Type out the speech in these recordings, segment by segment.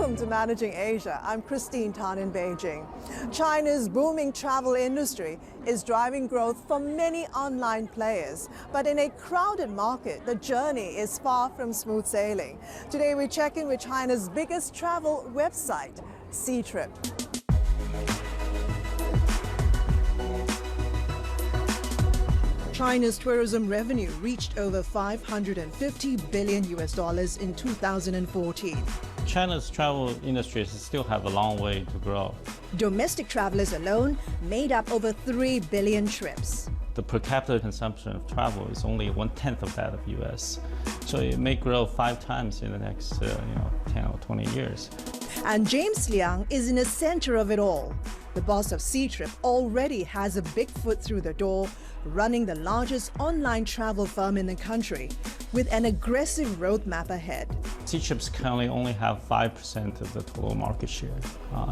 Welcome to Managing Asia. I'm Christine Tan in Beijing. China's booming travel industry is driving growth for many online players. But in a crowded market, the journey is far from smooth sailing. Today we check in with China's biggest travel website, Ctrip. China's tourism revenue reached over $550 billion in 2014. China's travel industry still have a long way to grow. Domestic travelers alone made up over 3 billion trips. The per capita consumption of travel is only 1/10 of that of US. So it may grow 5 times in the next 10 or 20 years. And James Liang is in the center of it all. The boss of Ctrip already has a big foot through the door, running the largest online travel firm in the country, with an aggressive roadmap ahead. Ctrips currently only have 5% of the total market share,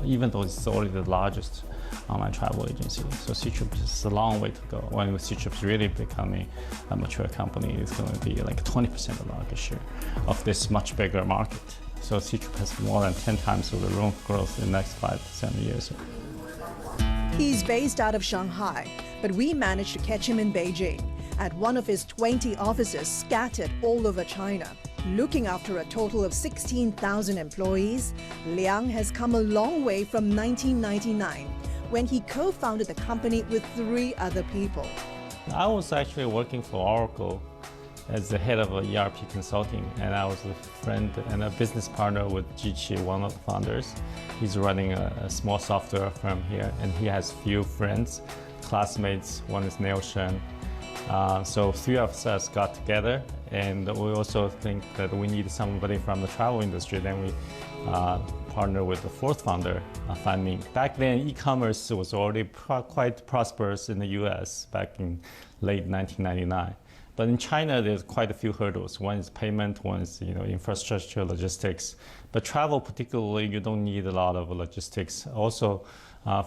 even though it's already the largest online travel agency. So Ctrips is a long way to go. When Ctrips really becoming a mature company, it's going to be like 20% of the market share of this much bigger market. So Ctrip has more than 10 times of the room growth in the next 5 to 7 years. He's based out of Shanghai, but we managed to catch him in Beijing at one of his 20 offices scattered all over China. Looking after a total of 16,000 employees, Liang has come a long way from 1999, when he co-founded the company with 3 other people. I was actually working for Oracle as the head of ERP consulting, and I was a friend and a business partner with Jiqi, one of the founders. He's running a small software firm here, and he has few friends, classmates. One is Neil Shen. So 3 of us got together, and we also think that we need somebody from the travel industry. Then we partnered with the 4th founder, Fan Ming. Back then, e-commerce was already quite prosperous in the US back in late 1999. But in China, there's quite a few hurdles. One is payment, one is infrastructure, logistics. But travel particularly, you don't need a lot of logistics. Also,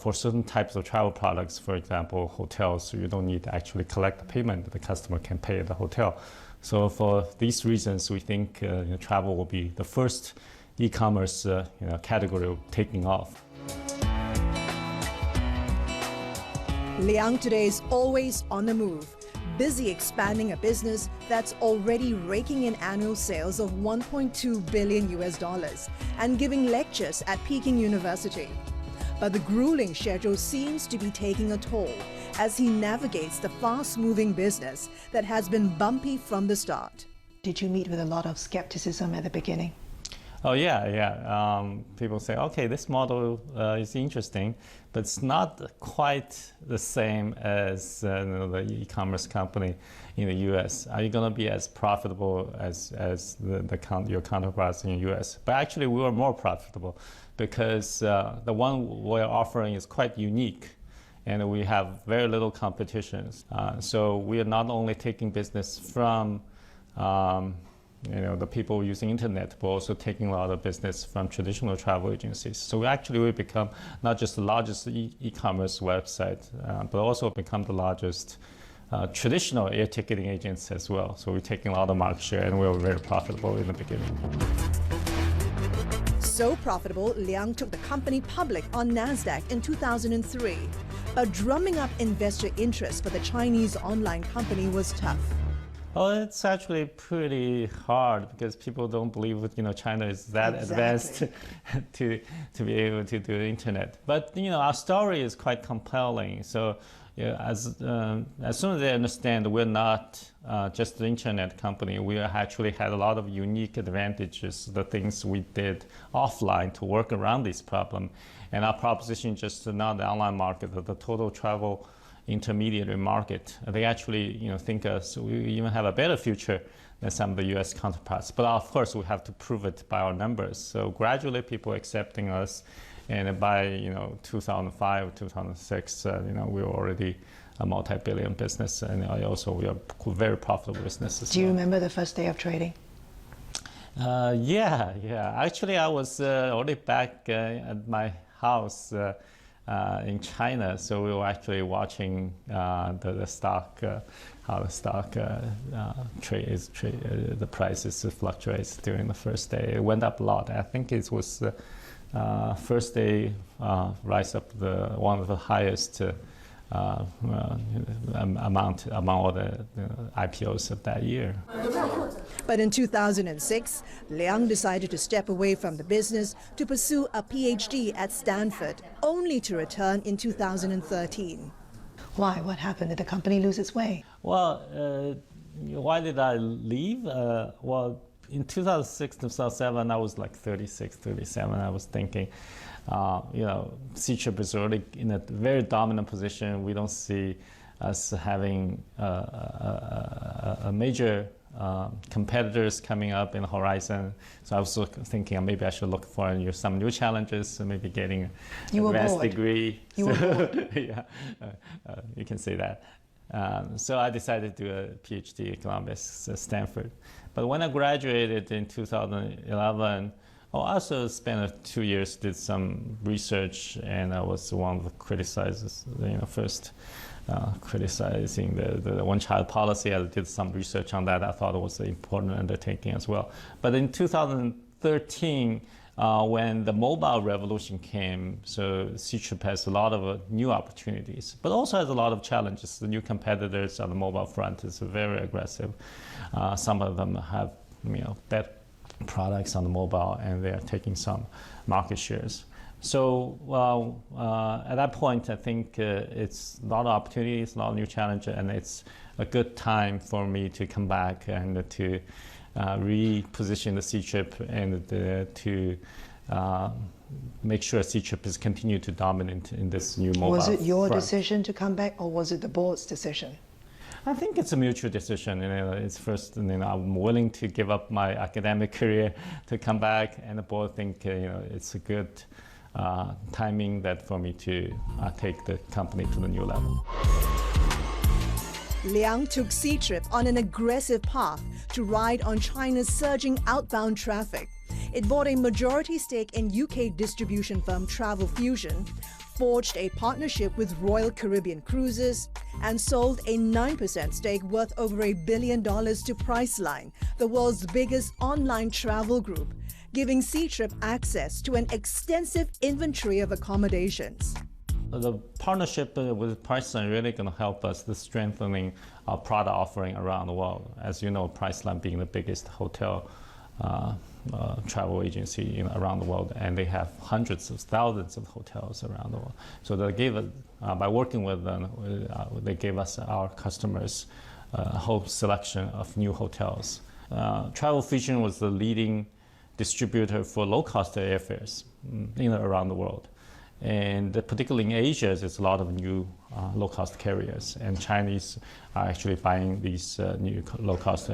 for certain types of travel products, for example, hotels, you don't need to actually collect the payment. The customer can pay at the hotel. So for these reasons, we think travel will be the first e-commerce category taking off. Liang today is always on the move, busy expanding a business that's already raking in annual sales of $1.2 billion and giving lectures at Peking University. But the grueling schedule seems to be taking a toll as he navigates the fast-moving business that has been bumpy from the start. Did you meet with a lot of skepticism at the beginning? Oh yeah. People say, okay, this model is interesting, but it's not quite the same as the e-commerce company in the US. Are you going to be as profitable as your counterparts in the US? But actually, we were more profitable because the one we're offering is quite unique, and we have very little competition. So we are not only taking business from the people using internet, but also taking a lot of business from traditional travel agencies. So we become not just the largest e-commerce website, but also become the largest traditional air ticketing agents as well. So we're taking a lot of market share, and we were very profitable in the beginning. So profitable, Liang took the company public on NASDAQ in 2003. But drumming up investor interest for the Chinese online company was tough. Well, it's actually pretty hard because people don't believe China is that advanced to be able to do the internet. But our story is quite compelling. So as soon as they understand we're not just the internet company, we actually had a lot of unique advantages, the things we did offline to work around this problem. And our proposition just not the online market, but the total travel intermediary market. They actually think we even have a better future than some of the US counterparts. But of course, we have to prove it by our numbers. So gradually people accepting us, and by 2005, 2006, we were already a multi-billion business, and also we are very profitable business as well. Do you remember the first day of trading? Yeah. Actually, I was already back at my house in China, so we were actually watching the stock, how the stock the prices fluctuates during the first day. It went up a lot. I think it was the first day rise up one of the highest amount among all the IPOs of that year. But in 2006, Liang decided to step away from the business to pursue a PhD at Stanford, only to return in 2013. Why? What happened? Did the company lose its way? Well, why did I leave? Well, in 2006, 2007, I was like 36, 37. I was thinking, Ctrip is already in a very dominant position. We don't see us having a major competitors coming up in the horizon. So I was thinking maybe I should look for some new challenges, maybe getting an advanced degree. You were bored. Yeah, you can say that. So I decided to do a PhD at Columbus, Stanford. But when I graduated in 2011, I also spent 2 years, did some research, and I was one of the criticizers, first criticizing the one-child policy. I did some research on that. I thought it was an important undertaking as well. But in 2013, when the mobile revolution came, so Ctrip has a lot of new opportunities, but also has a lot of challenges. The new competitors on the mobile front is very aggressive. Some of them have, better products on the mobile, and they are taking some market shares. So at that point, I think it's a lot of opportunities, a lot of new challenges, and it's a good time for me to come back and to reposition the Ctrip and to make sure Ctrip is continue to dominate in this new mobile Was it your front. decision to come back, or was it the board's decision? I think it's a mutual decision. It's first, I'm willing to give up my academic career to come back, and the board think it's a good timing that for me to take the company to the new level. Liang took Ctrip on an aggressive path to ride on China's surging outbound traffic. It bought a majority stake in UK distribution firm Travel Fusion, forged a partnership with Royal Caribbean Cruises, and sold a 9% stake worth over $1 billion to Priceline, the world's biggest online travel group, giving Ctrip access to an extensive inventory of accommodations. The partnership with Priceline really going to help us to strengthening our product offering around the world. As you know, Priceline being the biggest hotel travel agency around the world, and they have hundreds of thousands of hotels around the world. So they gave it, by working with them, they gave us, our customers, a whole selection of new hotels. Travel Fusion was the leading distributor for low-cost airfares around the world. And particularly in Asia, there's a lot of new low-cost carriers, and Chinese are actually buying these new low-cost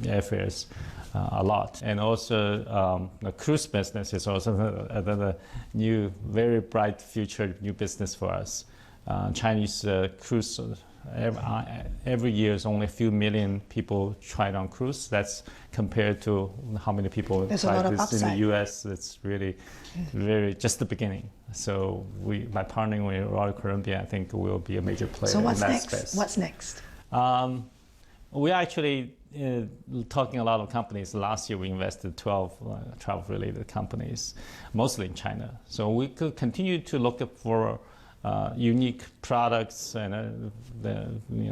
airfares a lot. And also the cruise business is also another new, very bright future new business for us. Chinese cruise, every year is only a few million people tried on cruise. That's compared to how many people try this in the US. It's really very just the beginning. So by partnering with Royal Caribbean, I think we'll be a major player in that space. What's next? We're actually talking a lot of companies. Last year we invested 12 travel-related companies, mostly in China. So we could continue to look for unique products and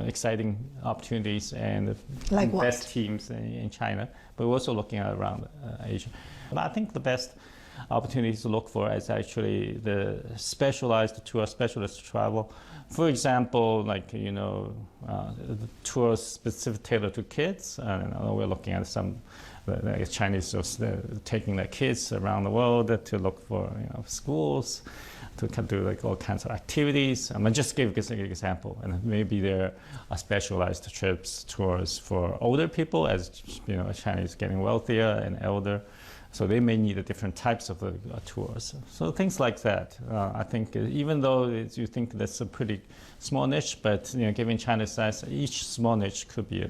exciting opportunities and like best teams in China. But we're also looking at around Asia. But I think the best opportunities to look for is actually the specialized tour, specialist travel. For example, the tours specific tailored to kids. We're looking at some Chinese taking their kids around the world to look for schools, to do all kinds of activities. I'm just give an example, and maybe there are specialized trips, tours for older people, as Chinese getting wealthier and elder. So they may need different types of tours. So things like that. I think even though you think that's a pretty small niche, but given China's size, each small niche could be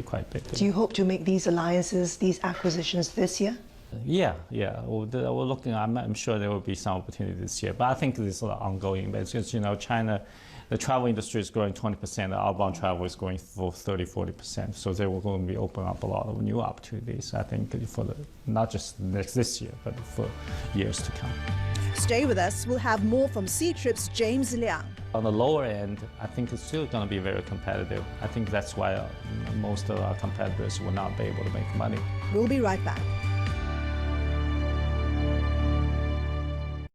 quite big. Do you hope to make these alliances, these acquisitions this year? Yeah. We're looking. I'm sure there will be some opportunity this year, but I think this is ongoing. Because China, the travel industry is growing 20%. The outbound travel is growing for 30-40%. So they will going to be opening up a lot of new opportunities. I think for not just this year, but for years to come. Stay with us. We'll have more from Ctrip's James Liang. On the lower end, I think it's still going to be very competitive. I think that's why most of our competitors will not be able to make money. We'll be right back.